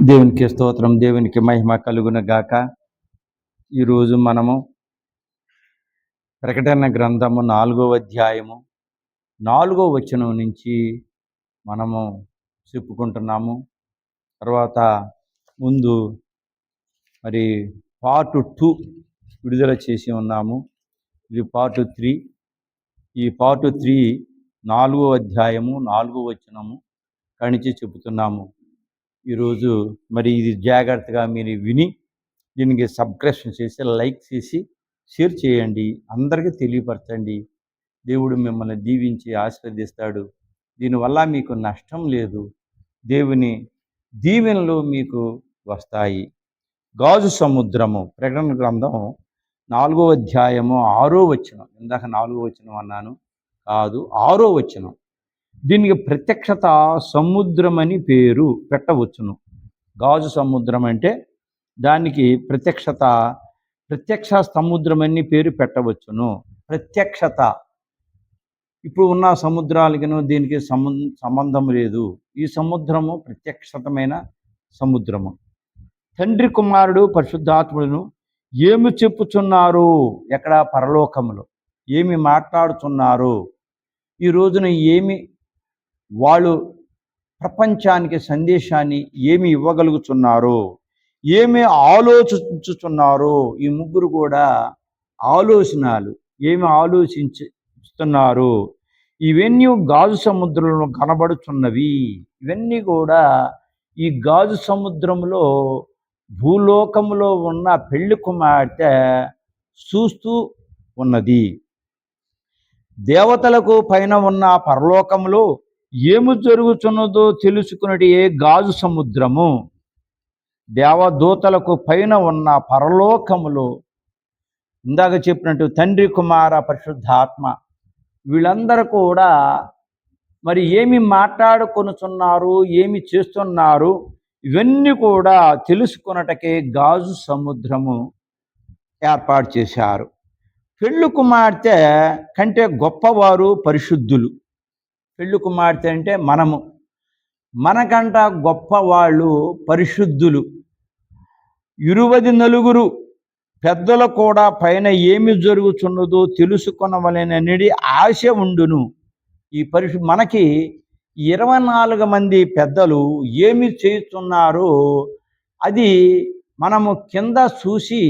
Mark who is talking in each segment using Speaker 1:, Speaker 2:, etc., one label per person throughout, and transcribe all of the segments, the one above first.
Speaker 1: దేవునికి స్తోత్రం, దేవునికి మహిమ కలుగును గాక. ఈరోజు మనము ప్రకటన గ్రంథము 4వ అధ్యాయము 4వ వచనం నుంచి మనము చెప్పుకుంటున్నాము. తర్వాత ముందు మరి పార్ట్ 2 విడుదల చేసి ఉన్నాము. ఇది పార్ట్ 3. ఈ పార్ట్ 3 4వ అధ్యాయము 4వ వచనము కణించి చెబుతున్నాము. ఈరోజు మరి ఇది జాగ్రత్తగా మీరు విని దీనికి సబ్స్క్రిప్షన్ చేసి లైక్ చేసి షేర్ చేయండి, అందరికీ తెలియపరచండి. దేవుడు మిమ్మల్ని దీవించి ఆశీర్వదిస్తాడు. దీనివల్ల మీకు నష్టం లేదు, దేవుని దీవెనలు మీకు వస్తాయి. గాజు సముద్రము, ప్రకటన గ్రంథం 4వ అధ్యాయము 6వ వచనం. ఇందాక 4వ వచనం అన్నాను, కాదు 6వ వచనం. దీనికి ప్రత్యక్షత సముద్రం అని పేరు పెట్టవచ్చును. గాజు సముద్రం అంటే దానికి ప్రత్యక్ష సముద్రం అని పేరు పెట్టవచ్చును. ప్రత్యక్షత, ఇప్పుడు ఉన్న సముద్రాలకి దీనికి సంబంధం లేదు. ఈ సముద్రము ప్రత్యక్షతమైన సముద్రము. తండ్రి, కుమారుడు, పరిశుద్ధాత్ములను ఏమి చెప్పుచున్నారు, ఎక్కడ పరలోకములో ఏమి మాట్లాడుతున్నారు, ఈ రోజున ఏమి వాళ్ళు ప్రపంచానికి సందేశాన్ని ఏమి ఇవ్వగలుగుతున్నారు, ఏమి ఆలోచించుతున్నారు, ఈ ముగ్గురు కూడా ఆలోచనలు ఏమి ఆలోచిస్తున్నారు, ఇవన్నీ గాజు సముద్రంలో కనబడుతున్నవి. ఇవన్నీ కూడా ఈ గాజు సముద్రంలో భూలోకంలో ఉన్న పెళ్లి కుమార్తె చూస్తూ ఉన్నది. దేవతలకు పైన ఉన్న పరలోకంలో ఏమి జరుగుతున్నదో తెలుసుకున్నది ఏ గాజు సముద్రము. దేవదూతలకు పైన ఉన్న పరలోకములో ఇందాక చెప్పినట్టు తండ్రి, కుమార, పరిశుద్ధాత్మ వీళ్ళందరూ కూడా మరి ఏమి మాట్లాడుకొనుచున్నారు, ఏమి చేస్తున్నారు, ఇవన్నీ కూడా తెలుసుకున్నటకే గాజు సముద్రము ఏర్పాటు చేశారు. పెళ్ళి కుమార్తె కంటే గొప్పవారు పరిశుద్ధులు. పెళ్ళి కుమార్తె అంటే మనకంట గొప్పవాళ్ళు పరిశుద్ధులు. 24 పెద్దలు కూడా పైన ఏమి జరుగుతున్నదో తెలుసుకొనవలెనని ఆశ ఉండును. ఈ మనకి 24 మంది పెద్దలు ఏమి చేస్తున్నారో అది మనము కింద చూసి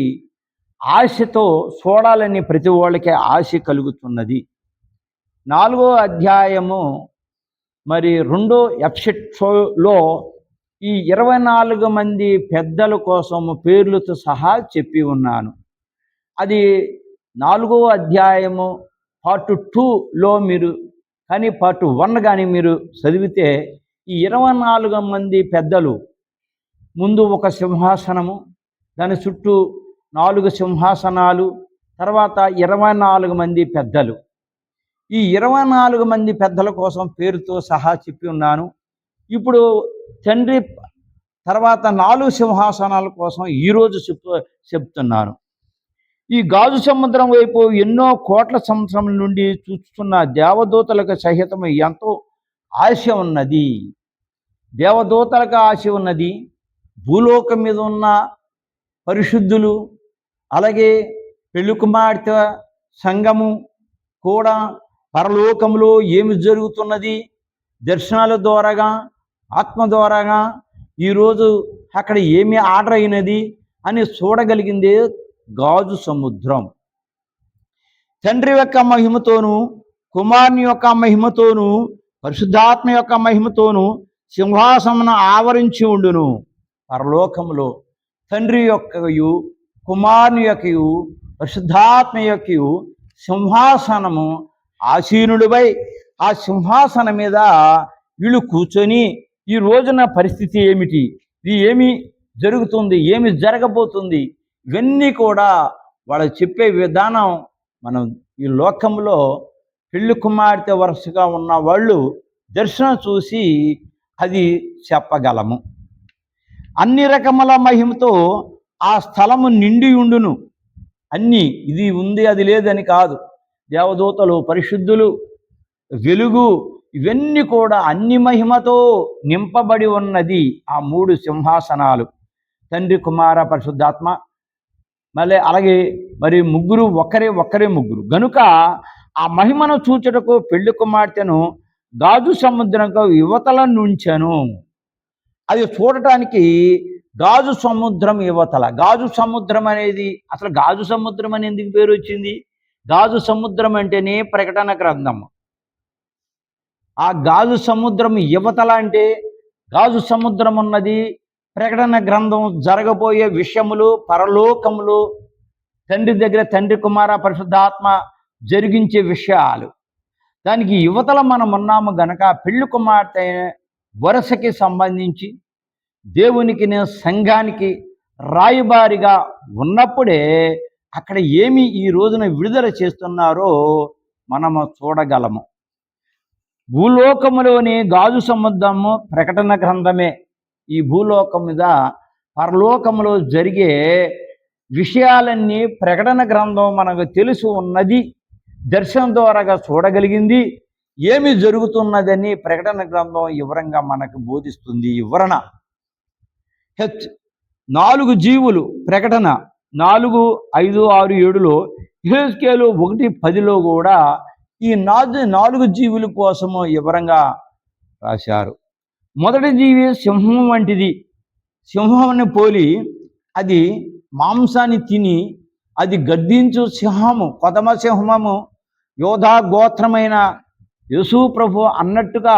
Speaker 1: ఆశతో చూడాలని ప్రతి వాళ్ళకి ఆశ కలుగుతున్నది. 4వ అధ్యాయము మరి 2వ ఎపిసోడ్లో ఈ 24 మంది పెద్దల కోసం పేర్లతో సహా చెప్పి ఉన్నాను. అది 4వ అధ్యాయము పార్ట్ 2లో మీరు కానీ పార్ట్ 1 కానీ మీరు చదివితే ఈ 24 మంది పెద్దలు ముందు ఒక సింహాసనము, దాని చుట్టూ 4 సింహాసనాలు, తర్వాత 24 మంది పెద్దలు. ఈ 24 మంది పెద్దల కోసం పేరుతో సహా చెప్పి ఉన్నాను. ఇప్పుడు తండ్రి తర్వాత 4 సింహాసనాల కోసం ఈరోజు చెప్తున్నాను. ఈ గాజు సముద్రం వైపు ఎన్నో కోట్ల సంవత్సరం నుండి చూస్తున్న దేవదూతలకు సహితం ఎంతో ఆశ ఉన్నది. దేవదూతలకు ఆశ ఉన్నది. భూలోకం మీద ఉన్న పరిశుద్ధులు, అలాగే పెళ్లి కుమార్తె సంఘము కూడా పరలోకంలో ఏమి జరుగుతున్నది, దర్శనాల ద్వారాగా, ఆత్మ ద్వారాగా ఈరోజు అక్కడ ఏమి ఆర్డర్ అయినది అని చూడగలిగిందే గాజు సముద్రం. తండ్రి యొక్క మహిమతోను, కుమారుని యొక్క మహిమతోను, పరిశుద్ధాత్మ యొక్క మహిమతోను సింహాసనం ఆవరించి ఉండును. పరలోకంలో తండ్రి యొక్కయు, కుమారుని యొక్కయు, పరిశుద్ధాత్మ యొక్కయు సింహాసనము ఆసీనుడిపై ఆ సింహాసనం మీద వీళ్ళు కూర్చొని ఈ రోజున పరిస్థితి ఏమిటి, ఇది ఏమి జరుగుతుంది, ఏమి జరగబోతుంది, ఇవన్నీ కూడా వాళ్ళు చెప్పే విధానం మనం ఈ లోకంలో పెళ్లి కుమార్తె వరుసగా ఉన్న వాళ్ళు దర్శనం చూసి అది చెప్పగలము. అన్ని రకముల మహిమతో ఆ స్థలము నిండి ఉండును. అన్నీ, ఇది ఉంది అది లేదని కాదు. దేవదూతలు, పరిశుద్ధులు, వెలుగు, ఇవన్నీ కూడా అన్ని మహిమతో నింపబడి ఉన్నది ఆ 3 సింహాసనాలు, తండ్రి, కుమార, పరిశుద్ధాత్మ. మళ్ళీ అలాగే మరి ముగ్గురు ఒక్కరే ముగ్గురు గనుక ఆ మహిమను చూచుటకు పెళ్లి కుమార్తెను గాజు సముద్రంకు యువతల నుంచెను. అది చూడటానికి గాజు సముద్రం యువతల. గాజు సముద్రం అనేది, అసలు గాజు సముద్రం అని ఎందుకు పేరు వచ్చింది? గాజు సముద్రం అంటేనే ప్రకటన గ్రంథం. ఆ గాజు సముద్రం యువతల అంటే గాజు సముద్రం ఉన్నది ప్రకటన గ్రంథం జరగబోయే విషయములు, పరలోకములు, తండ్రి దగ్గర తండ్రి, కుమార, పరిశుద్ధాత్మ జరిగించే విషయాలు. దానికి యువతల మనం ఉన్నాము గనక పెళ్లి కుమార్తె వరసకి సంబంధించి దేవునికి, సంఘానికి రాయబారిగా ఉన్నప్పుడే అక్కడ ఏమి ఈ రోజున విడుదల చేస్తున్నారో మనము చూడగలము. భూలోకములోని గాజు సముద్రము ప్రకటన గ్రంథమే. ఈ భూలోకం మీద పరలోకములో జరిగే విషయాలన్నీ ప్రకటన గ్రంథం మనకు తెలుసు ఉన్నది, దర్శనం ద్వారాగా చూడగలిగింది. ఏమి జరుగుతున్నదని ప్రకటన గ్రంథం వివరంగా మనకు బోధిస్తుంది. వివరణ 4 జీవులు ప్రకటన 4, 5, 6, 7లో, యెహెజ్కేలు 1:10లో కూడా ఈ 4 జీవుల కోసము వివరంగా రాశారు. మొదటి జీవి సింహం వంటిది. సింహాన్ని పోలి అది మాంసాన్ని తిని, అది గద్దించు సింహము, కొదమ సింహము, యోధా గోత్రమైన యేసు ప్రభు అన్నట్టుగా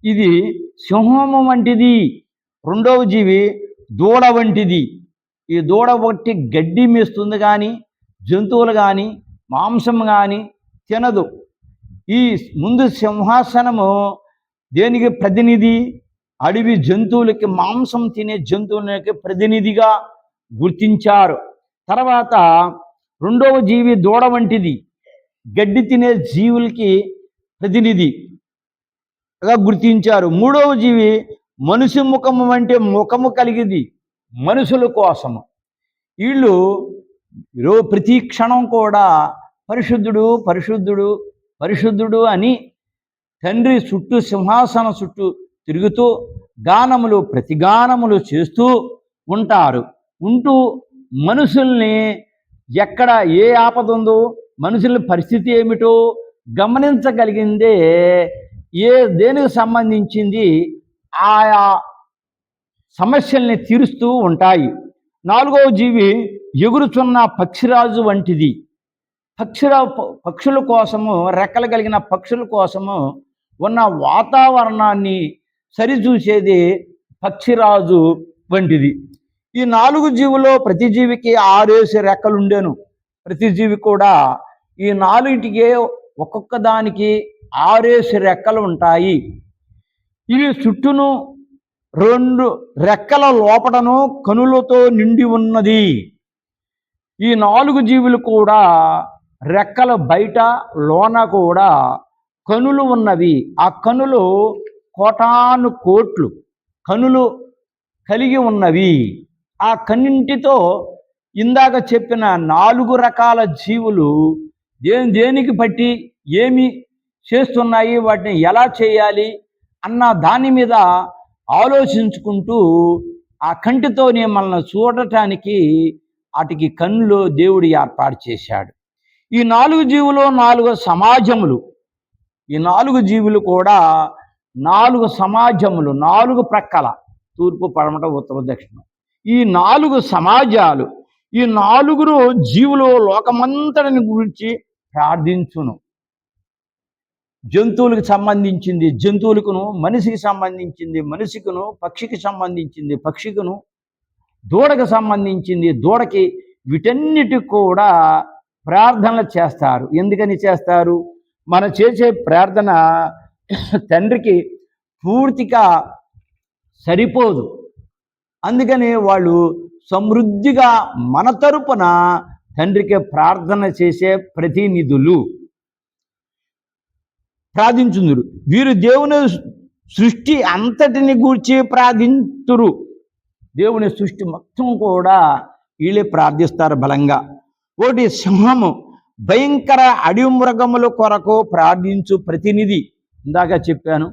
Speaker 1: ఇది సింహము వంటిది. రెండవ జీవి దూడ వంటిది. ఈ దూడ ఒకటి గడ్డి మేస్తుంది కానీ జంతువులు కానీ మాంసం కానీ తినదు. ఈ ముందు సింహాసనము దేనికి ప్రతినిధి? అడవి జంతువులకి, మాంసం తినే జంతువులకి ప్రతినిధిగా గుర్తించారు. తర్వాత రెండవ జీవి దూడ వంటిది, గడ్డి తినే జీవులకి ప్రతినిధిగా గుర్తించారు. మూడవ జీవి మనిషి ముఖము అంటే ముఖము కలిగింది, మనుషుల కోసము. వీళ్ళు ప్రతి క్షణం కూడా పరిశుద్ధుడు, పరిశుద్ధుడు, పరిశుద్ధుడు అని తండ్రి చుట్టూ, సింహాసనం చుట్టూ తిరుగుతూ గానములు, ప్రతిగానములు చేస్తూ ఉంటారు. ఉంటూ మనుషుల్ని ఎక్కడ ఏ ఆపద ఉందో, మనుషుల పరిస్థితి ఏమిటో గమనించగలిగిందే దేనికి సంబంధించింది ఆయా సమస్యల్ని తీరుస్తూ ఉంటాయి. 4వ జీవి ఎగురుచున్న పక్షిరాజు వంటిది. పక్షుల కోసము, రెక్కలు కలిగిన పక్షుల కోసము ఉన్న వాతావరణాన్ని సరిచూసేది పక్షిరాజు వంటిది. ఈ 4 జీవులో ప్రతి జీవికి 6 రెక్కలు ఉండేను. ప్రతి జీవి కూడా ఈ 4టికే ఒక్కొక్క దానికి 6 రెక్కలు ఉంటాయి. ఇవి చుట్టూను 2 రెక్కల లోపటను కనులతో నిండి ఉన్నది. ఈ 4 జీవులు కూడా రెక్కల బయట లోన కూడా కనులు ఉన్నవి. ఆ కనులు కోటాను కోట్లు కనులు కలిగి ఉన్నవి. ఆ కన్నింటితో ఇందాక చెప్పిన 4 రకాల జీవులు దేనికి బట్టి ఏమి చేస్తున్నాయి, వాటిని ఎలా చేయాలి అన్న దాని మీద ఆలోచించుకుంటూ ఆ కంటితోనే మనల్ని చూడటానికి వాటికి కన్నులు దేవుడు ఏర్పాటు చేశాడు. ఈ 4 జీవులు 4 సమాజములు. ఈ 4 జీవులు కూడా 4 సమాజములు, 4 ప్రక్కల, తూర్పు, పడమట, ఉత్తర, దక్షిణం. ఈ 4 సమాజాలు, ఈ 4 జీవులు లోకమంతటిని గురించి ప్రార్థించును. జంతువులకు సంబంధించింది జంతువులకును, మనిషికి సంబంధించింది మనిషికును, పక్షికి సంబంధించింది పక్షికును, దూడకు సంబంధించింది దూడకి. వీటన్నిటికి కూడా ప్రార్థనలు చేస్తారు. ఎందుకని చేస్తారు? మనం చేసే ప్రార్థన తండ్రికి పూర్తిగా సరిపోదు. అందుకని వాళ్ళు సమృద్ధిగా మన తరపున తండ్రికి ప్రార్థన చేసే ప్రతినిధులు ప్రార్థించుదురు. వీరు దేవుని సృష్టి అంతటిని గూర్చి ప్రార్థింతురు. దేవుని సృష్టి మొత్తం కూడా వీళ్ళే ప్రార్థిస్తారు బలంగా. ఒకటి సింహము, భయంకర అడవి మృగముల కొరకు ప్రార్థించు ప్రతినిధి. ఇందాక చెప్పాను,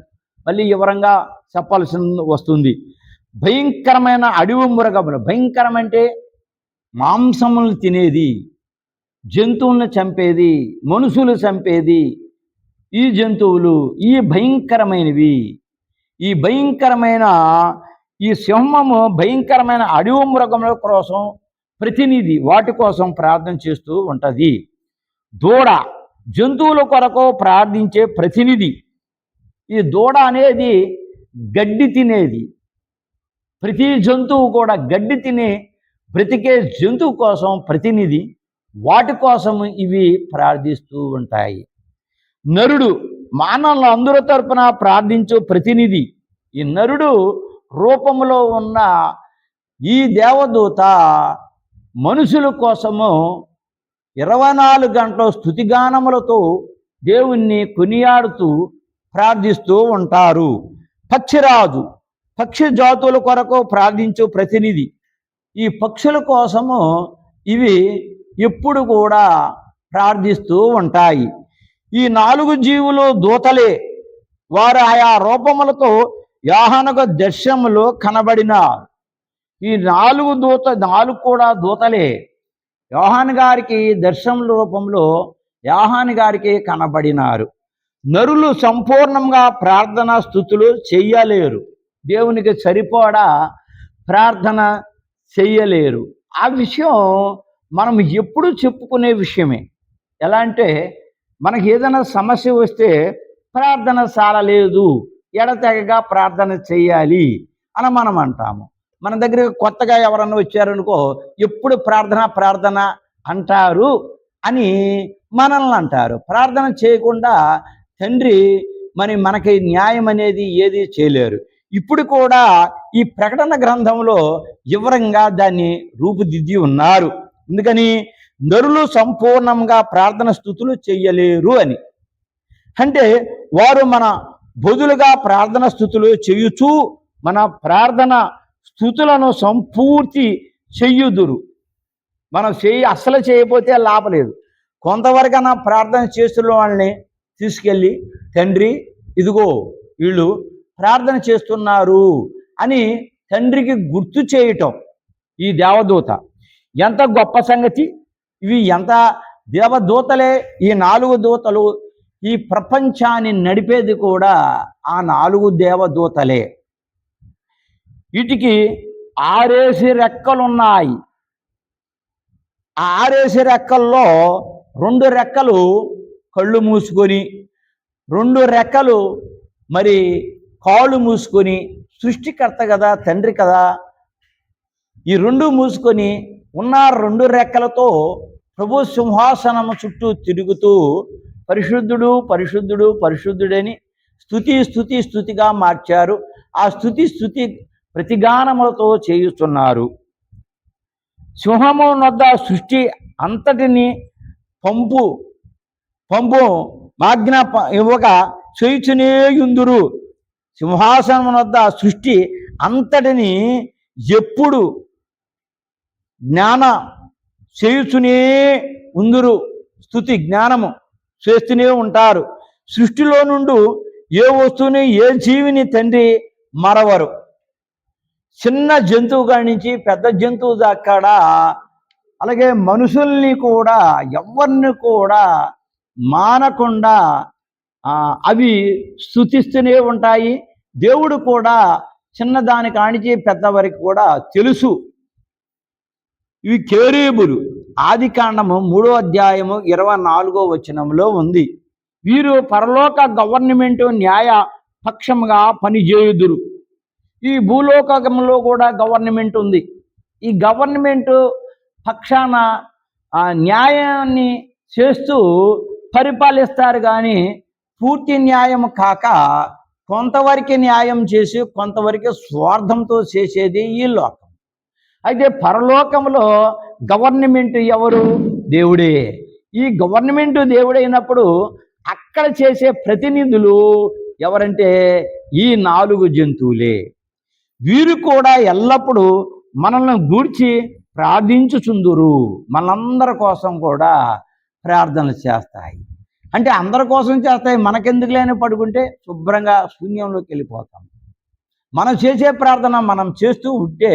Speaker 1: మళ్ళీ వివరంగా చెప్పాల్సి వస్తుంది. భయంకరమైన అడవి మృగములు. భయంకరం అంటే మాంసములను తినేది, జంతువులను చంపేది, మనుషులు చంపేది. ఈ జంతువులు ఈ భయంకరమైనవి. ఈ భయంకరమైన ఈ సింహము భయంకరమైన అడవి మృగముల కోసం ప్రతినిధి, వాటి కోసం ప్రార్థన చేస్తూ ఉంటుంది. దూడ జంతువుల కొరకు ప్రార్థించే ప్రతినిధి. ఈ దూడ అనేది గడ్డి తినేది. ప్రతి జంతువు కూడా గడ్డి తినే బ్రతికే జంతువు కోసం ప్రతినిధి. వాటి కోసం ఇవి ప్రార్థిస్తూ ఉంటాయి. నరుడు మానవుల అందరి తరపున ప్రార్థించే ప్రతినిధి. ఈ నరుడు రూపంలో ఉన్న ఈ దేవదూత మనుషుల కోసము 24 గంటల స్తుతిగానములతో దేవుణ్ణి కొనియాడుతూ ప్రార్థిస్తూ ఉంటారు. పక్షిరాజు పక్షి జాతుల కొరకు ప్రార్థించే ప్రతినిధి. ఈ పక్షుల కోసము ఇవి ఎప్పుడు కూడా ప్రార్థిస్తూ ఉంటాయి. ఈ 4 జీవులు దూతలే. వారు ఆయా రూపములతో యోహానుకు దర్శనములో కనబడినారు. ఈ 4 కూడా దూతలే. యోహాను గారికి దర్శనముల రూపంలో యోహాను గారికి కనబడినారు. నరులు సంపూర్ణంగా ప్రార్థన స్తుతులు చెయ్యలేరు. దేవునికి సరిపడా ప్రార్థన చెయ్యలేరు. ఆ విషయం మనం ఎప్పుడు చెప్పుకునే విషయమే. ఎలా అంటే, మనకి ఏదైనా సమస్య వస్తే ప్రార్థన సాలలేదు, ఎడతెగగా ప్రార్థన చెయ్యాలి అని మనం అంటాము. మన దగ్గరికి కొత్తగా ఎవరన్నా వచ్చారనుకో, ఎప్పుడు ప్రార్థన అంటారు అని మనల్ని అంటారు. ప్రార్థన చేయకుండా తండ్రి మనకి న్యాయం అనేది ఏది చేయలేరు. ఇప్పుడు కూడా ఈ ప్రకటన గ్రంథంలో వివరంగా దాన్ని రూపుదిద్ది ఉన్నారు. ఎందుకని? నరులు సంపూర్ణంగా ప్రార్థన స్తుతులు చెయ్యలేరు అని. అంటే వారు మన బదులుగా ప్రార్థన స్తుతులు చేయుచు మన ప్రార్థన స్తుతులను సంపూర్తి చెయ్యుదురు. మనం అస్సలు చేయకపోతే లాభలేదు. కొంతవరకైనా ప్రార్థన చేస్తున్న వాళ్ళని తీసుకెళ్ళి, తండ్రి ఇదిగో వీళ్ళు ప్రార్థన చేస్తున్నారు అని తండ్రికి గుర్తు చేయటం ఈ దేవదూత. ఎంత గొప్ప సంగతి! ఇవి ఎంత దేవదూతలే. ఈ 4 దూతలు ఈ ప్రపంచాన్ని నడిపేది కూడా ఆ 4 దేవదూతలే. వీటికి 6 రెక్కలున్నాయి. ఆ 6 రెక్కల్లో 2 రెక్కలు కళ్ళు మూసుకొని, 2 రెక్కలు మరి కాళ్ళు మూసుకొని, సృష్టికర్త కదా, తండ్రి కదా, ఈ 2 మూసుకొని ఉన్న 2 రెక్కలతో ప్రభు సింహాసనము చుట్టూ తిరుగుతూ పరిశుద్ధుడు పరిశుద్ధుడు పరిశుద్ధుడని స్తుతిగా మార్చారు. ఆ స్తుతి ప్రతిగానములతో చేయుచున్నారు. సింహము నొద్ద సృష్టి అంతటిని పంపు మాజ్ఞ ఇవ్వగా చేయుచునేయుందురు. సింహాసనం వద్ద సృష్టి అంతటిని ఎప్పుడు జ్ఞాన చేయుచునే ఉందురు. స్తుతి జ్ఞానము చేస్తూనే ఉంటారు. సృష్టిలో నుండి ఏ వస్తువుని ఏ జీవిని తండ్రి మరవరు. చిన్న జంతువు కాడి నుంచి పెద్ద జంతువు దాకా, అలాగే మనుషుల్ని కూడా ఎవరిని కూడా మానకుండా అవి స్తుతిస్తూనే ఉంటాయి. దేవుడు కూడా చిన్నదాని కానించి పెద్ద వరకు కూడా తెలుసు. ఇవి కేరేబులు. ఆదికాండము 3వ అధ్యాయము 24వ వచనంలో ఉంది. వీరు పరలోక గవర్నమెంట్ న్యాయ పక్షంగా పనిచేయుదురు. ఈ భూలోకంలో కూడా గవర్నమెంట్ ఉంది. ఈ గవర్నమెంట్ పక్షాన న్యాయాన్ని చేస్తూ పరిపాలిస్తారు. కానీ పూర్తి న్యాయం కాక కొంతవరకు న్యాయం చేసి కొంతవరకు స్వార్థంతో చేసేది ఈ లోకం. అయితే పరలోకంలో గవర్నమెంట్ ఎవరు? దేవుడే. ఈ గవర్నమెంట్ దేవుడైనప్పుడు అక్కడ చేసే ప్రతినిధులు ఎవరంటే ఈ 4 జంతువులే. వీరు కూడా ఎల్లప్పుడూ మనల్ని గూర్చి ప్రార్థించుచుందురు. మనందరి కోసం కూడా ప్రార్థన చేస్తాయి. అంటే అందరి కోసం చేస్తాయి, మనకెందుకు లేని పడుకుంటే శుభ్రంగా శూన్యంలోకి వెళ్ళిపోతాం. మనం చేసే ప్రార్థన మనం చేస్తూ ఉంటే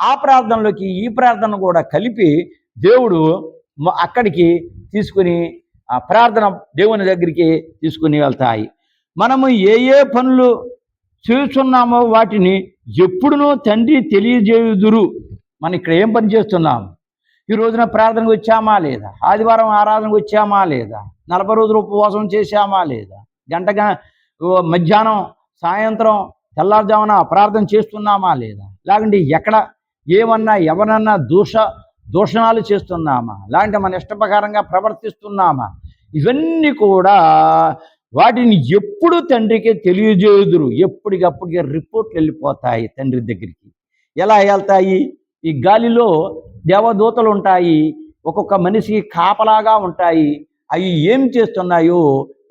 Speaker 1: ఆ ప్రార్థనలోకి ఈ ప్రార్థన కూడా కలిపి దేవుడు అక్కడికి తీసుకుని ఆ ప్రార్థన దేవుని దగ్గరికి తీసుకుని వెళ్తాయి. మనము ఏ ఏ పనులు చేస్తున్నామో వాటిని ఎప్పుడునూ తండ్రి తెలియజేయుదురు. మనం ఇక్కడ ఏం పని చేస్తున్నాం, ఈ రోజున ప్రార్థనకు వచ్చామా లేదా, ఆదివారం ఆరాధనకు వచ్చామా లేదా, 40 రోజులు ఉపవాసం చేశామా లేదా, గంటగా మధ్యాహ్నం సాయంత్రం తెల్లారుజామున ప్రార్థన చేస్తున్నామా లేదా, లేకుంటే ఎక్కడ ఏమన్నా ఎవరన్నా దూషణాలు చేస్తున్నామా, లేదంటే మన ఇష్టప్రకారంగా ప్రవర్తిస్తున్నామా, ఇవన్నీ కూడా వాటిని ఎప్పుడు తండ్రికి తెలియజేయుదురు. ఎప్పటికప్పటికే రిపోర్ట్లు వెళ్ళిపోతాయి తండ్రి దగ్గరికి. ఎలా వెళ్తాయి? ఈ గాలిలో దేవదూతలు ఉంటాయి, ఒక్కొక్క మనిషికి కాపలాగా ఉంటాయి. అవి ఏం చేస్తున్నాయో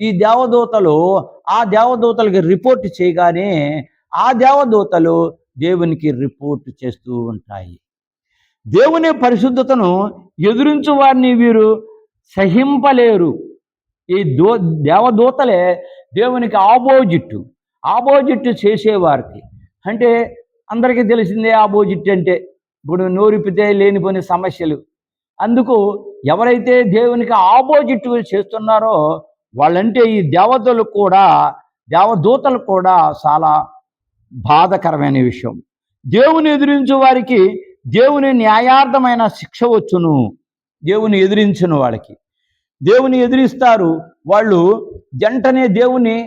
Speaker 1: ఈ దేవదూతలు ఆ దేవదూతలకి రిపోర్ట్ చేయగానే ఆ దేవదూతలు దేవునికి రిపోర్ట్ చేస్తూ ఉంటాయి. దేవుని పరిశుద్ధతను ఎదురించు వారిని వీరు సహింపలేరు. ఈ దేవదూతలే దేవునికి ఆపోజిట్ చేసేవారికి. అంటే అందరికీ తెలిసిందే ఆపోజిట్ అంటే, ఇప్పుడు నోరిపితే లేనిపోని సమస్యలు. అందుకు ఎవరైతే దేవునికి ఆపోజిట్ చేస్తున్నారో వాళ్ళంటే ఈ దేవదూతలు కూడా చాలా బాధకరమైన విషయం. దేవుని ఎదిరించు వారికి దేవుని న్యాయార్థమైన శిక్ష వచ్చును. దేవుని ఎదిరించిన వాళ్ళకి దేవుని ఎదిరిస్తారు. వాళ్ళు వెంటనే దేవుని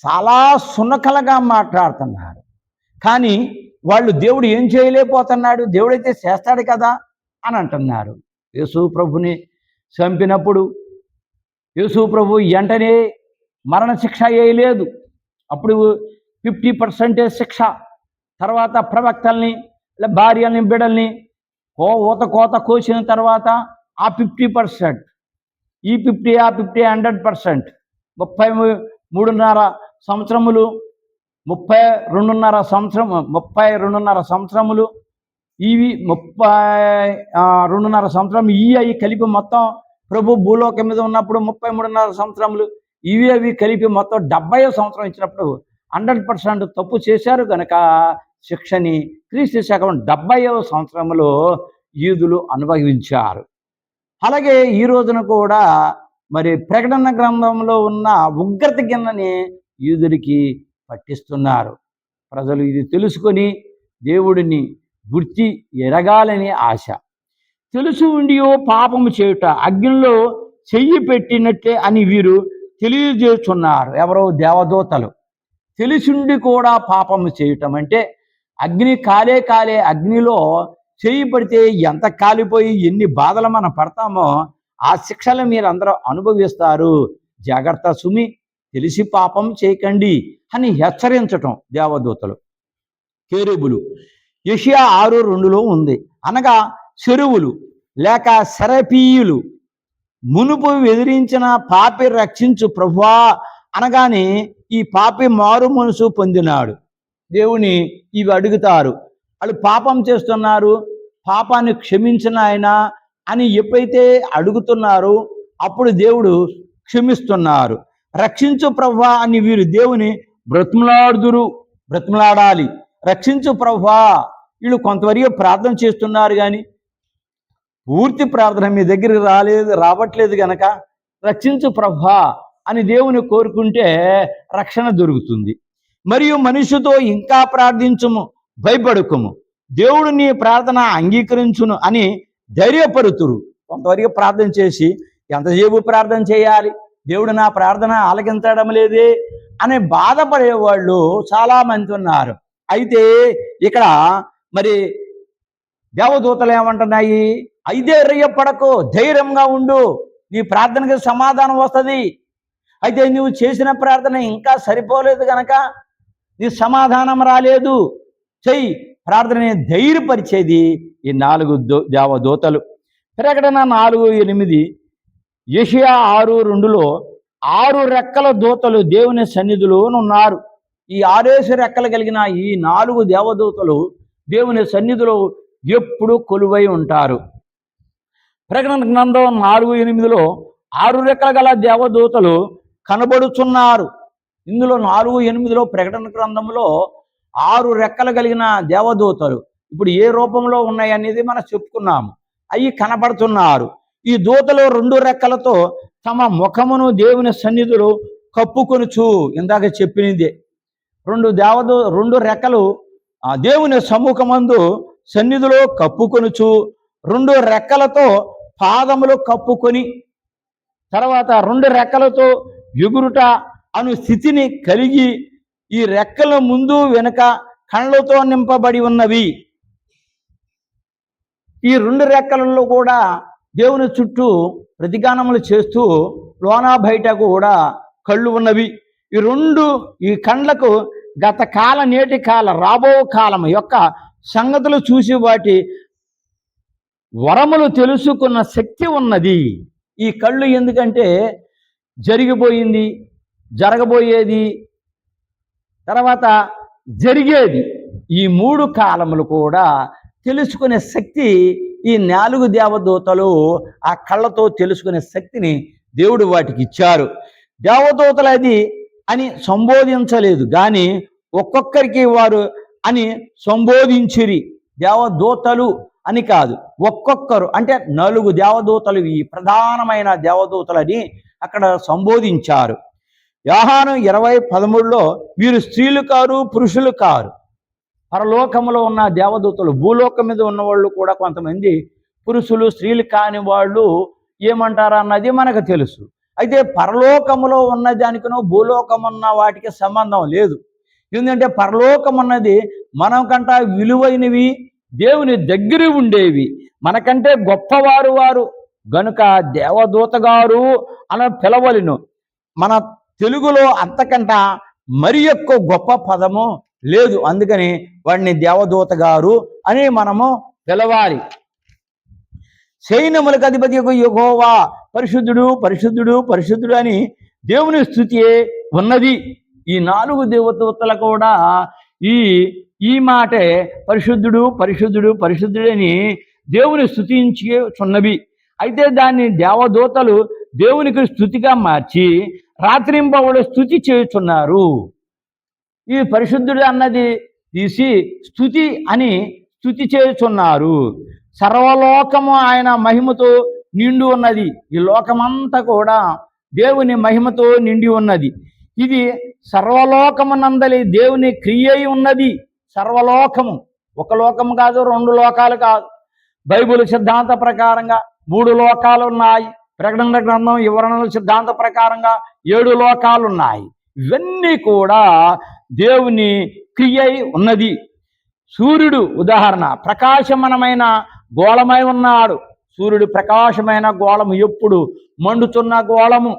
Speaker 1: చాలా సునకలుగా మాట్లాడుతున్నారు. కానీ వాళ్ళు దేవుడు ఏం చేయలేకపోతున్నాడు, దేవుడైతే చేస్తాడు కదా అని అంటున్నారు. యేసు ప్రభుని చంపినప్పుడు యేసు ప్రభు వెంటనే మరణశిక్ష వేయలేదు. అప్పుడు 50% శిక్ష. తర్వాత ప్రవక్తల్ని భార్యల్ని బిడ్డల్ని కోత కోసిన తర్వాత ఆ 50%, ఈ 50 ఆ 50 100%, 32.5 సంవత్సరములు 32.5 సంవత్సరములు ఇవి 32.5 సంవత్సరం అవి కలిపి మొత్తం ప్రభు భూలోకం మీద ఉన్నప్పుడు 33.5 సంవత్సరములు అవి కలిపి మొత్తం 70వ సంవత్సరం ఇచ్చినప్పుడు 100% తప్పు చేశారు కనుక శిక్షని క్రీస్తు శకం 70వ సంవత్సరంలో యూదులు అనుభవించారు. అలాగే ఈ రోజున కూడా మరి ప్రకటన గ్రంథంలో ఉన్న ఉగ్రత గిన్నెని యూదుడికి పట్టిస్తున్నారు. ప్రజలు ఇది తెలుసుకొని దేవుడిని గుర్తి ఎరగాలని ఆశ. తెలుసు ఉండియో పాపము చేయుట అగ్నిలో చెయ్యి పెట్టినట్లే అని వీరు తెలియజేస్తున్నారు. ఎవరో దేవదూతలు. తెలిసిండి కూడా పాపము చేయటం అంటే అగ్ని కాలే అగ్నిలో చెయ్యి పడితే ఎంత కాలిపోయి ఎన్ని బాధలు మనం పడతామో ఆ శిక్షలు మీరు అందరూ అనుభవిస్తారు. జాగ్రత్త సుమి, తెలిసి పాపం చేయకండి అని హెచ్చరించటం దేవదూతలు. కేరుబులు యెషయా 6:2 ఉంది. అనగా చెరువులు లేక సెరపీయులు మునుపు ఎదిరించిన పాపి రక్షించు ప్రభువా అనగానే ఈ పాపి మారు మనసు పొందినాడు. దేవుని ఇవి అడుగుతారు. వాళ్ళు పాపం చేస్తున్నారు, పాపాన్ని క్షమించిన ఆయన అని ఎప్పుడైతే అడుగుతున్నారో అప్పుడు దేవుడు క్షమిస్తున్నారు. రక్షించు ప్రభువా అని వీరు దేవుని బ్రతిమలాడాలి. రక్షించు ప్రభువా. వీళ్ళు కొంతవరకు ప్రార్థన చేస్తున్నారు కానీ పూర్తి ప్రార్థన మీ దగ్గరికి రావట్లేదు కనుక రక్షించు ప్రభువా అని దేవుని కోరుకుంటే రక్షణ దొరుకుతుంది. మరియు మనిషితో ఇంకా ప్రార్థించుము, భయపడుకుము, దేవుడు నీ ప్రార్థన అంగీకరించును అని ధైర్యపరుతురు. కొంతవరకు ప్రార్థన చేసి ఎంతసేపు ప్రార్థన చేయాలి, దేవుడు నా ప్రార్థన ఆలకించడం లేదే అని బాధపడేవాళ్ళు చాలామంది ఉన్నారు. అయితే ఇక్కడ మరి దేవదూతలు ఏమంటున్నాయి, ఐధైర్యపడకు, ధైర్యంగా ఉండు, నీ ప్రార్థనకి సమాధానం వస్తుంది. అయితే నువ్వు చేసిన ప్రార్థన ఇంకా సరిపోలేదు కనుక నీ సమాధానం రాలేదు, చెయ్యి ప్రార్థనని ధైర్యపరిచేది ఈ 4 దేవదూతలు. ప్రకటన 4:8, యెషయా 6:2 6 రెక్కల దూతలు దేవుని సన్నిధిలోనున్నారు. ఈ 6 రెక్కలు కలిగిన ఈ 4 దేవదూతలు దేవుని సన్నిధిలో ఎప్పుడు కొలువై ఉంటారు. ప్రకటన గ్రంథం 4:8 6 రెక్కల గల దేవదూతలు కనబడుచున్నారు. ఇందులో 4:8 ప్రకటన గ్రంథంలో 6 రెక్కలు కలిగిన దేవదూతలు ఇప్పుడు ఏ రూపంలో ఉన్నాయి అనేది మనం చెప్పుకున్నాము. అవి కనబడుతున్నారు. ఈ దూతలు 2 రెక్కలతో తమ ముఖమును దేవుని సన్నిధిలో కప్పుకొనుచు, ఇందాక చెప్పినదే 2 రెక్కలు దేవుని సముఖమందు సన్నిధిలో కప్పుకొనుచు, 2 రెక్కలతో పాదములు కప్పుకొని, తర్వాత 2 రెక్కలతో ఎగురుట అను స్థితిని కలిగి, ఈ రెక్కల ముందు వెనుక కళ్ళతో నింపబడి ఉన్నవి. ఈ 2 రెక్కలలో కూడా దేవుని చుట్టూ ప్రతిగానములు చేస్తూ లోన బయట కూడా కళ్ళు ఉన్నవి. ఈ కండ్లకు గత కాల, నేటి కాల, రాబో కాలం యొక్క సంగతులు చూసి వాటి వరములు తెలుసుకున్న శక్తి ఉన్నది. ఈ కళ్ళు ఎందుకంటే జరిగిపోయింది, జరగబోయేది, తర్వాత జరిగేది, ఈ 3 కాలములు కూడా తెలుసుకునే శక్తి ఈ 4 దేవదూతలు ఆ కళ్ళతో తెలుసుకునే శక్తిని దేవుడు వాటికి ఇచ్చారు. దేవదూతలు అది అని సంబోధించలేదు, కానీ ఒక్కొక్కరికి వారు అని సంబోధించిరి. దేవదూతలు అని కాదు, ఒక్కొక్కరు అంటే 4 దేవదూతలు ఈ ప్రధానమైన దేవదూతలని అక్కడ సంబోధించారు. యోహాను 20:13లో వీరు స్త్రీలు కారు, పురుషులు కారు. పరలోకములో ఉన్న దేవదూతలు, భూలోకం మీద ఉన్నవాళ్ళు కూడా కొంతమంది పురుషులు, స్త్రీలు కాని వాళ్ళు ఏమంటారు అన్నది మనకు తెలుసు. అయితే పరలోకములో ఉన్న దానికినో భూలోకం ఉన్న వాటికి సంబంధం లేదు. ఎందుకంటే పరలోకం అన్నది మనకంట విలువైనవి, దేవుని దగ్గర ఉండేవి, మనకంటే గొప్పవారు వారు గనుక దేవదూత గారు అలా పిలవలను. మన తెలుగులో అంతకంట మరి ఎక్కువ గొప్ప పదము లేదు, అందుకని వాడిని దేవదూత గారు అని మనము పిలవాలి. సైన్యములకు అధిపతి యెహోవా పరిశుద్ధుడు, పరిశుద్ధుడు, పరిశుద్ధుడు అని దేవుని స్తుతియే ఉన్నది. ఈ 4 దేవదూతలు కూడా ఈ మాటే పరిశుద్ధుడు, పరిశుద్ధుడు, పరిశుద్ధుడని దేవుని స్తుతించుచున్నవి. అయితే దాన్ని దేవదూతలు దేవునికి స్తుతిగా మార్చి రాత్రింబవళ్ళు స్తుతి చేయుచున్నారు. ఈ పరిశుద్ధుడు అన్నది తీసి స్తుతి అని స్తుతి చేయుచున్నారు. సర్వలోకము ఆయన మహిమతో నిండి ఉన్నది. ఈ లోకమంతా కూడా దేవుని మహిమతో నిండి ఉన్నది. ఇది సర్వలోకమునందలి దేవుని క్రియ ఉన్నది. సర్వలోకము, ఒక లోకము కాదు, 2 లోకాలు కాదు. బైబిల్ సిద్ధాంత ప్రకారంగా 3 లోకాలు ఉన్నాయి. ప్రకటన గ్రంథం వివరణల సిద్ధాంత ప్రకారంగా 7 లోకాలు ఉన్నాయి. ఇవన్నీ కూడా దేవుని క్రియ ఉన్నది. సూర్యుడు ఉదాహరణ ప్రకాశమనమైన గోళమై ఉన్నాడు. సూర్యుడు ప్రకాశమైన గోళము, ఎప్పుడు మండుతున్న గోళము,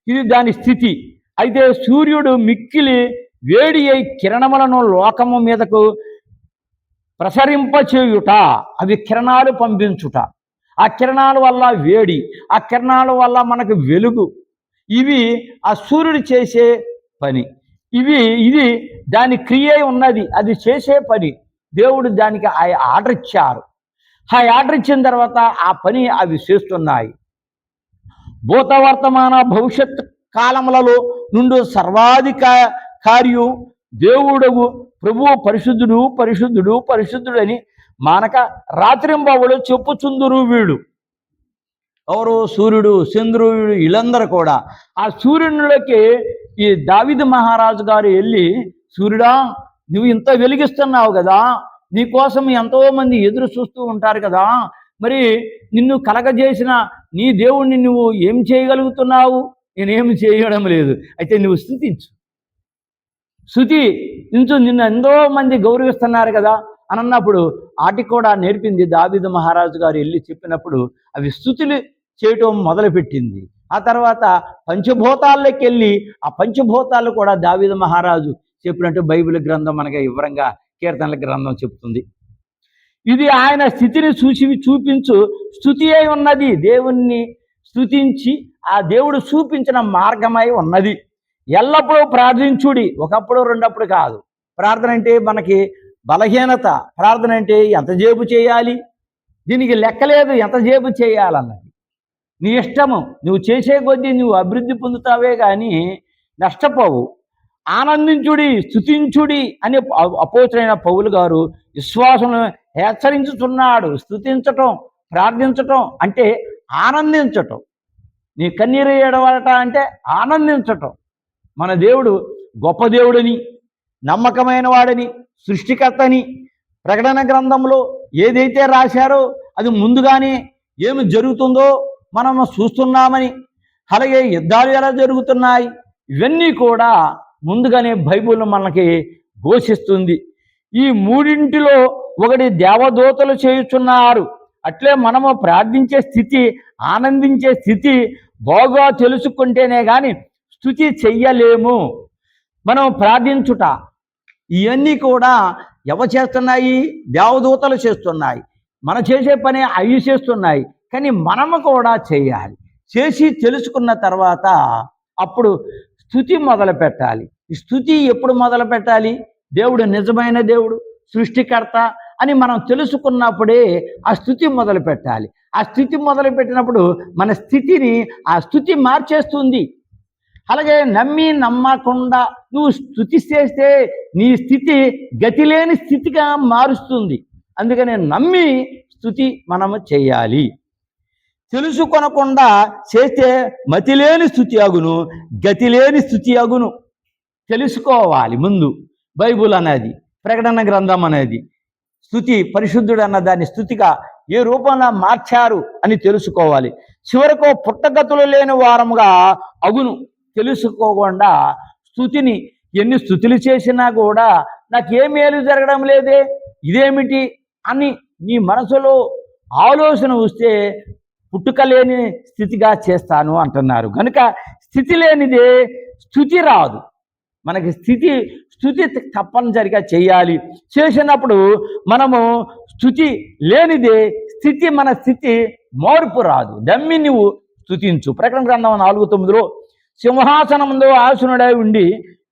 Speaker 1: ఇది దాని స్థితి. అయితే సూర్యుడు మిక్కిలి వేడి అయి కిరణములను లోకము మీదకు ప్రసరింపచేయుట, అవి కిరణాలు పంపించుట, ఆ కిరణాల వల్ల వేడి, ఆ కిరణాల వల్ల మనకు వెలుగు, ఇవి ఆ సూర్యుడు చేసే పని. ఇది దాని క్రియ ఉన్నది, అది చేసే పని. దేవుడు దానికి ఆర్డర్ ఇచ్చారు. ఆ ఆర్డర్ ఇచ్చిన తర్వాత ఆ పని అవి చేస్తున్నాయి. భూత వర్తమాన భవిష్యత్ కాలములలో నుండి సర్వాధికారియు దేవుడగు ప్రభువు పరిశుద్ధుడు, పరిశుద్ధుడు, పరిశుద్ధుడని మానక రాత్రింబవళ్ళు చెప్పుచుందురు. వీడు ఎవరు? సూర్యుడు, చంద్రుడు, వీళ్ళందరూ కూడా. ఆ సూర్యునిలోకి ఈ దావీదు మహారాజు గారు వెళ్ళి, సూర్యుడా నువ్వు ఇంత వెలిగిస్తున్నావు కదా, నీకోసం ఎంతో మంది ఎదురు చూస్తూ ఉంటారు కదా, మరి నిన్ను కలగజేసిన నీ దేవుణ్ణి నువ్వు ఏం చేయగలుగుతున్నావు? నేనేమి చేయడం లేదు. అయితే నువ్వు స్తుతించు, నిన్ను ఎంతో మంది గౌరవిస్తున్నారు కదా అని అన్నప్పుడు వాటికి కూడా నేర్పింది దావీదు మహారాజు గారు వెళ్ళి చెప్పినప్పుడు అవి స్తుతులు చేయటం మొదలుపెట్టింది. ఆ తర్వాత పంచభూతాల్లోకి వెళ్ళి ఆ పంచభూతాలు కూడా దావీదు మహారాజు చెప్పినట్టు బైబిల్ గ్రంథం మనకి వివరంగా కీర్తనల గ్రంథం చెప్తుంది. ఇది ఆయన స్థితిని చూపించు స్తుతి అయి ఉన్నది. దేవుణ్ణి స్తుతించి ఆ దేవుడు చూపించిన మార్గమై ఉన్నది. ఎల్లప్పుడూ ప్రార్థించుడి, ఒకప్పుడు రెండప్పుడు కాదు. ప్రార్థన అంటే మనకి బలహీనత. ప్రార్థన అంటే ఎంతసేపు చేయాలి, దీనికి లెక్కలేదు ఎంతసేపు చేయాలన్నది. నీ ఇష్టము, నువ్వు చేసే కొద్దీ నువ్వు అభివృద్ధి పొందుతావే కానీ నష్టపోవు. ఆనందించుడి, స్తుతించుడి అని అపోస్తలుడైన పౌలు గారు విశ్వాసులను హెచ్చరించుతున్నాడు. స్తుతించటం, ప్రార్థించటం అంటే ఆనందించటం. నీ కన్నీరు ఏడవట అంటే ఆనందించటం. మన దేవుడు గొప్ప దేవుడని, నమ్మకమైన వాడని, సృష్టికర్తని ప్రకటన గ్రంథంలో ఏదైతే రాశారో అది ముందుగానే ఏమి జరుగుతుందో మనం చూస్తున్నామని, అలాగే యుద్ధాలు ఎలా జరుగుతున్నాయి ఇవన్నీ కూడా ముందుగానే బైబిల్ మనకి ఘోషిస్తుంది. ఈ మూడింటిలో ఒకటి దేవదూతలు చేయుచున్నారు. అట్లే మనము ప్రార్థించే స్థితి, ఆనందించే స్థితి బాగా తెలుసుకుంటేనే కానీ స్తుతి చెయ్యలేము. మనం ప్రార్థించుట ఇవన్నీ కూడా ఎవరు చేస్తున్నాయి? దేవదూతలు చేస్తున్నాయి. మనం చేసే పని అవి చేస్తున్నాయి. కానీ మనము కూడా చేయాలి. చేసి తెలుసుకున్న తర్వాత అప్పుడు స్తుతి మొదలు పెట్టాలి. ఈ స్తుతి ఎప్పుడు మొదలు పెట్టాలి? దేవుడు నిజమైన దేవుడు, సృష్టికర్త అని మనం తెలుసుకున్నప్పుడే ఆ స్తుతి మొదలు పెట్టాలి. ఆ స్థితి మొదలు పెట్టినప్పుడు మన స్థితిని ఆ స్తుతి మార్చేస్తుంది. అలాగే నమ్మకుండా నువ్వు స్తుతి చేస్తే నీ స్థితి గతిలేని స్థితిగా మారుస్తుంది. అందుకని నమ్మి స్తుతి మనము చేయాలి. తెలుసుకొనకుండా చేస్తే మతిలేని స్థుతి అగును, గతిలేని స్థుతి అగును. తెలుసుకోవాలి ముందు. బైబుల్ అనేది, ప్రకటన గ్రంథం అనేది స్తుతి, పరిశుద్ధుడు అన్న దాన్ని స్తుతిగా ఏ రూపంలో మార్చారు అని తెలుసుకోవాలి. చివరకు పుట్టగతులు లేని వారముగా అగును. తెలుసుకోకుండా స్తుతిని ఎన్ని స్తుతులు చేసినా కూడా నాకే మేలు జరగడం లేదే, ఇదేమిటి అని నీ మనసులో ఆలోచన వస్తే పుట్టుక లేని స్థితిగా చేస్తాను అంటున్నారు. కనుక స్థితి లేనిదే స్తుతి రాదు. మనకి స్తుతి తప్పనిసరిగా చేయాలి. చేసినప్పుడు మనము స్తుతి లేనిదే మన స్థితి మార్పు రాదు. నమ్మి నువ్వు స్తుతించు. ప్రకటన గ్రంథం 4:9 సింహాసనముందు ఆసీనుడై ఉండి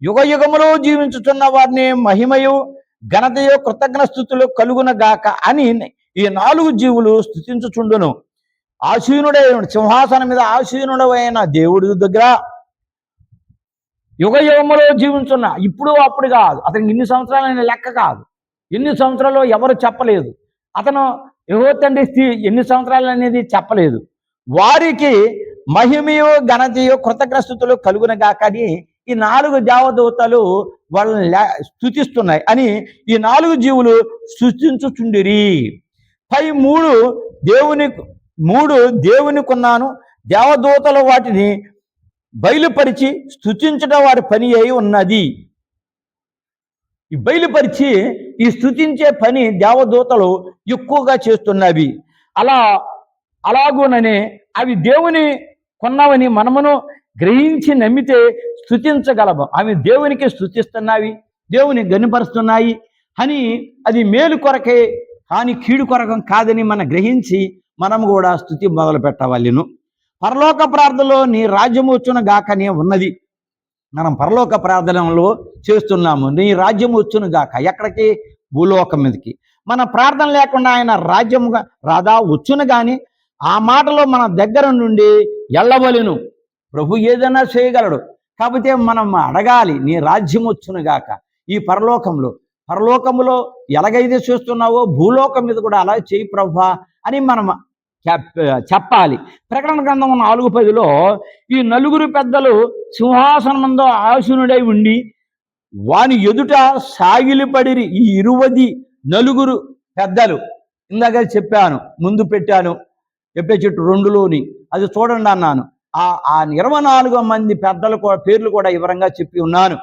Speaker 1: యుగ యుగములో జీవించుతున్న వారిని మహిమయు ఘనతయు కృతజ్ఞ స్తుతులు కలుగున గాక అని ఈ 4 జీవులు స్తుతించుచుండును. ఆసీనుడై సింహాసనం మీద ఆసీనుడైన దేవుడి దగ్గర యుగ యుగములో జీవించున్న, ఇప్పుడు అప్పుడు కాదు, అతనికి ఇన్ని సంవత్సరాలైన లెక్క కాదు. ఎన్ని సంవత్సరాలు ఎవరు చెప్పలేదు. అతను యెహోవా తండ్రి ఎన్ని సంవత్సరాలు అనేది చెప్పలేదు. వారికి మహిమయు ఘనతయు కృతజ్ఞస్తుతులు కలుగునగాక అని ఈ 4 దేవదూతలు వాళ్ళని స్తుతిస్తున్నాయి అని ఈ 4 జీవులు స్తుతించుచుండిరి. పై 3 దేవుని కొన్నాను. దేవదూతలు వాటిని బయలుపరిచి స్తుతించడం వారి పని అయి ఉన్నది. ఈ బయలుపరిచి ఈ స్తుతించే పని దేవదూతలు ఎక్కువగా చేస్తున్నవి. అలాగూననే అవి దేవుని కొన్నవని మనమును గ్రహించి నమ్మితే స్తుతించగలము. అవి దేవునికి స్తుతిస్తున్నాయి, దేవుని గనిపరుస్తున్నాయి అని అది మేలు కొరకే కానీ కీడు కొరకం కాదని మనం గ్రహించి మనము కూడా స్తుతి మొదలు పెట్టవలెను. పరలోక ప్రార్థనలో నీ రాజ్యము వచ్చును గాకనే ఉన్నది. మనం పరలోక ప్రార్థనలో చేస్తున్నాము, నీ రాజ్యం వచ్చును గాక. ఎక్కడికి? భూలోకం మీదకి. మన ప్రార్థన లేకుండా ఆయన రాజ్యముగా రాదా వచ్చును కానీ ఆ మాటలో మన దగ్గర నుండి ఎల్లవలెను. ప్రభు ఏదైనా చేయగలడు. కాకపోతే మనం అడగాలి, నీ రాజ్యం వచ్చును గాక. ఈ పరలోకములో ఎలాగైతే చేస్తున్నావో భూలోకం మీద కూడా అలా చేయి ప్రభువా అని మనం చెప్పాలి. ప్రకటన గ్రంథం 4:10 ఈ 4 పెద్దలు సింహాసనం ముందు ఆసీనుడై ఉండి వాని ఎదుట సాగిలిపడిరి. ఈ 24 పెద్దలు ఇందాక చెప్పాను, ముందు పెట్టాను చెప్పే చెట్టు 2లోని అది చూడండి అన్నాను. ఆ 24 మంది పెద్దల పేర్లు కూడా వివరంగా చెప్పి ఉన్నాను.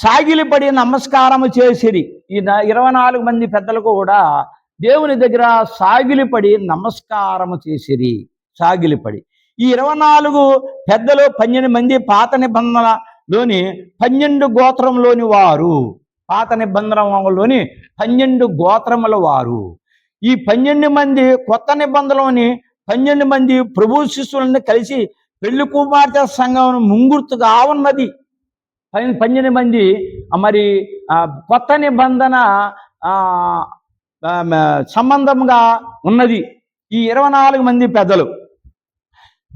Speaker 1: సాగిలిపడి నమస్కారము చేసిరి. ఈ 24 మంది పెద్దలకు కూడా దేవుని దగ్గర సాగిలిపడి నమస్కారము చేసిరి. సాగిలిపడి ఈ 24 పెద్దలు 12 మంది పాత నిబంధనలోని 12 గోత్రంలోని వారు. పాత నిబంధనలోని 12 గోత్రముల వారు. ఈ 12 మంది కొత్త నిబంధనలోని 12 మంది ప్రభు శిష్యులను కలిసి పెళ్లి కుమార్తె సంఘం ముంగుర్తుగా ఉన్నది. 12 మంది మరి కొత్త నిబంధన సంబంధంగా ఉన్నది. ఈ 24 మంది పెద్దలు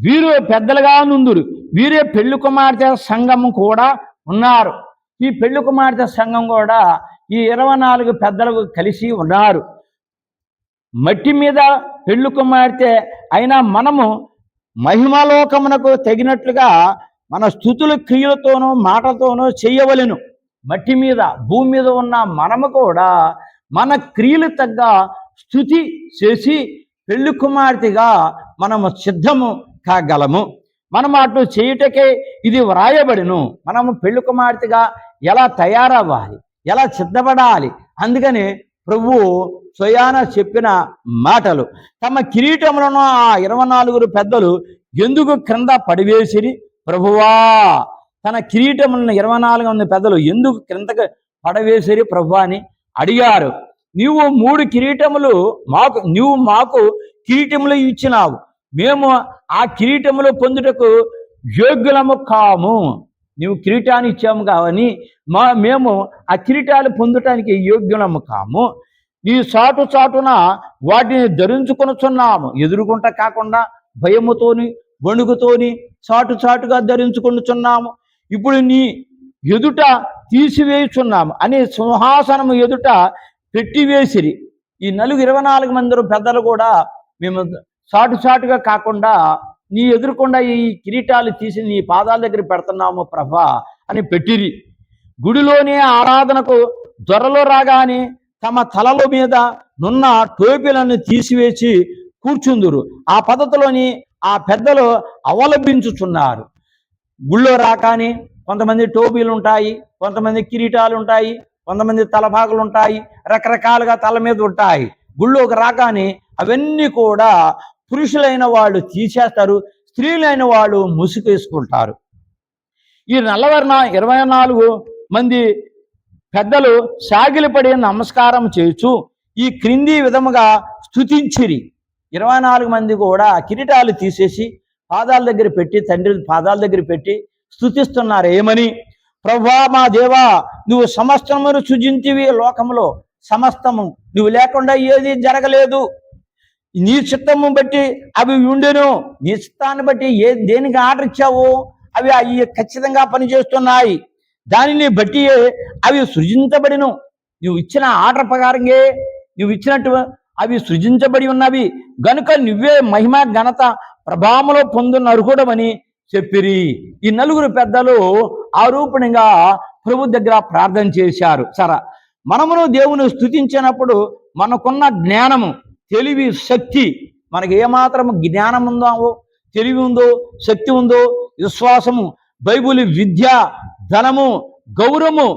Speaker 1: వీరు పెద్దలుగా నుందురు. వీరే పెళ్లి కుమార్తె సంఘం కూడా ఉన్నారు. ఈ పెళ్లి కుమార్తె సంఘం కూడా ఈ 24 పెద్దలు కలిసి ఉన్నారు. మట్టి మీద పెళ్లి కుమార్తె అయినా మనము మహిమలోకమునకు తగినట్లుగా మన స్తుతుల క్రియలతోనూ మాటలతోనూ చేయవలెను. మట్టి మీద భూమి మీద ఉన్న మనము కూడా మన క్రియలు తగ్గ స్తుతి చేసి పెళ్లి కుమార్తెగా మనము సిద్ధము కాగలము. మనం అటు చేయుటకే ఇది వ్రాయబడిను. మనము పెళ్లి కుమార్తెగా ఎలా తయారవ్వాలి, ఎలా సిద్ధపడాలి. అందుకని ప్రభువు స్వయాన చెప్పిన మాటలు. తమ కిరీటములను ఆ 24 పెద్దలు ఎందుకు క్రింద పడివేసిరి? ప్రభువా, తన కిరీటములను 24 పెద్దలు ఎందుకు క్రిందకు పడవేసిరి ప్రభువా అని అడిగారు. నీవు 3 కిరీటములు మాకు కిరీటములు ఇచ్చినావు. మేము ఆ కిరీటములు పొందుటకు యోగ్యులము కాము. నీవు కిరీటాన్ని ఇచ్చాము కావని మేము ఆ కిరీటాలు పొందటానికి యోగ్యులము కాము. నీ చాటున వాటిని ధరించుకొనుచున్నాము. ఎదురుకుంట కాకుండా భయముతోని వణుకుతోని చాటుగా ధరించుకొనుచున్నాము. ఇప్పుడు నీ ఎదుట తీసివేయుచున్నాము అని సింహాసనము ఎదుట పెట్టివేసిరి. ఈ 24 మంది పెద్దలు కూడా మేము చాటుగా కాకుండా నీ ఎదురుకుండా ఈ కిరీటాలు తీసి నీ పాదాల దగ్గర పెడుతున్నాము ప్రభా అని పెట్టిరి. గుడిలోనే ఆరాధనకు దొరలు రాగానే తమ తలల మీద నున్న టోపీలను తీసివేసి కూర్చుందురు. ఆ పద్ధతిలోని ఆ పెద్దలు అవలంబించుచున్నారు. గుళ్ళో రాగానే కొంతమంది టోపీలు ఉంటాయి, కొంతమంది కిరీటాలు ఉంటాయి, కొంతమంది తలపాకులు ఉంటాయి, రకరకాలుగా తల మీద ఉంటాయి. గుళ్ళోకి రాగానే అవన్నీ కూడా పురుషులైన వాళ్ళు తీసేస్తారు, స్త్రీలైన వాళ్ళు ముసుగేసుకుంటారు. ఈ 24 మంది పెద్దలు సాగిలపడి నమస్కారం చేయొచ్చు ఈ క్రింది విధముగా స్తుతించిరి. 24 మంది కూడా కిరీటాలు తీసేసి పాదాల దగ్గర పెట్టి, తండ్రి పాదాల దగ్గర పెట్టి స్తుతిస్తున్నారు. ఏమని? ప్రభువా మా దేవా, నువ్వు సమస్తమును సృజించివి. లోకములో సమస్తము నువ్వు లేకుండా ఏది జరగలేదు. నీ చిత్తము బట్టి అవి ఉండెను. నీ చిత్తాన్ని బట్టి దేనికి ఆర్డర్ ఇచ్చావో అవి ఖచ్చితంగా పనిచేస్తున్నాయి. దానిని బట్టి అవి సృజించబడిను. నువ్వు ఇచ్చిన ఆర్డర్ ప్రకారంగా నువ్వు ఇచ్చినట్టు అవి సృజించబడి ఉన్నవి గనుక నువ్వే మహిమ ఘనత ప్రభావములో పొందునర్హుడమని చెప్పిరి. ఈ 4 పెద్దలు ఆరూపణంగా ప్రభు దగ్గర ప్రార్థన చేశారు. మనమును దేవుని స్తుతించినప్పుడు మనకున్న జ్ఞానము, తెలివి, శక్తి, మనకి ఏమాత్రము జ్ఞానం ఉందో, తెలివి ఉందో, శక్తి ఉందో, విశ్వాసము, బైబిల్, విద్య, ధనము, గౌరవము,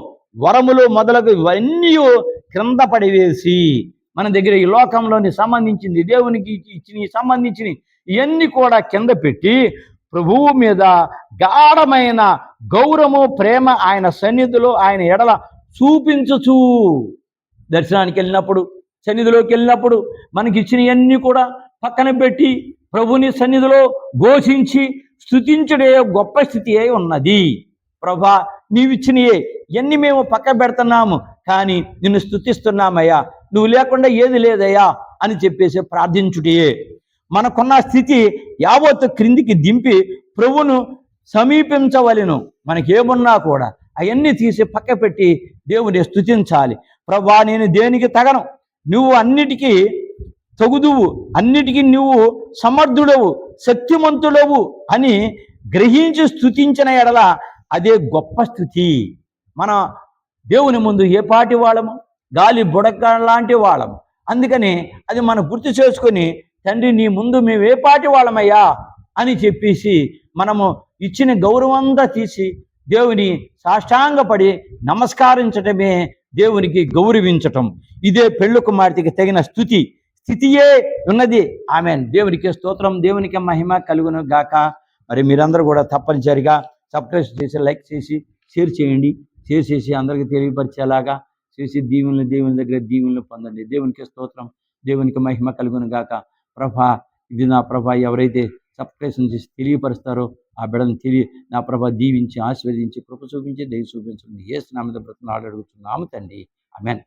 Speaker 1: వరములు మొదలగు ఇవన్నీ క్రింద పడివేసి మన దగ్గర ఈ లోకంలోని సంబంధించింది, దేవునికి ఇచ్చిన సంబంధించిన ఇవన్నీ కూడా కింద పెట్టి ప్రభువు మీద గాఢమైన గౌరవము, ప్రేమ ఆయన సన్నిధిలో ఆయన ఎడల చూపించుచు దర్శనానికి వెళ్ళినప్పుడు, సన్నిధిలోకి వెళ్ళినప్పుడు మనకి ఇచ్చినవన్నీ కూడా పక్కన పెట్టి ప్రభుని సన్నిధిలో ఘోషించి స్తుతించుడే గొప్ప స్థితి అయి ఉన్నది. ప్రభా, నీవిచ్చినయే ఎన్ని మేము పక్క పెడుతున్నాము, కానీ నిన్ను స్తుతిస్తున్నామయ్యా, నువ్వు లేకుండా ఏది లేదయ్యా అని చెప్పేసి ప్రార్థించుటయే. మనకున్న స్థితి యావత్తు క్రిందికి దింపి ప్రభువును సమీపించవలెను. మనకేమున్నా కూడా అవన్నీ తీసి పక్క పెట్టి దేవుని స్తుతించాలి. ప్రభా, నేను దేనికి తగను, నువ్వు అన్నిటికీ తగుదువు, అన్నిటికీ నువ్వు సమర్థుడవు, శక్తిమంతుడవు అని గ్రహించి స్తుతించిన ఎడల అదే గొప్ప స్థితి. మన దేవుని ముందు ఏ పాటి వాళ్ళము, గాలి బుడక లాంటి వాళ్ళము. అందుకని అది మనం గుర్తు చేసుకొని, తండ్రి నీ ముందు మేము ఏ పాటి వాళ్ళమయ్యా అని చెప్పేసి మనము ఇచ్చిన గౌరవంగా తీసి దేవుని సాష్టాంగపడి నమస్కరించటమే దేవునికి గౌరవించటం. ఇదే పెళ్లి కుమార్తెకి తగిన స్థితియే ఉన్నది. ఆమెన్. దేవునికి స్తోత్రం, దేవునికి మహిమ కలుగును గాక. మరి మీరందరూ కూడా తప్పనిసరిగా సబ్స్క్రైబ్ చేసి, లైక్ చేసి, షేర్ చేయండి. షేర్ చేసి అందరికీ తెలియపరిచేలాగా చేసి దేవుని దగ్గర దీవెనలు పొందండి. దేవునికి స్తోత్రం, దేవునికి మహిమ కలుగును గాక. ప్రభా, ఇది నా ప్రభా, ఎవరైతే సబ్స్క్రైబ్ చేసి తెలియపరుస్తారో ఆ బిడ్డను నా ప్రభా దీవించి, ఆశీర్వదించి, కృప చూపించి, దయ చూపించండి. యేసు నామమున బ్రతిమాలి అడుగుతున్నాము తండ్రి. ఆమేన్.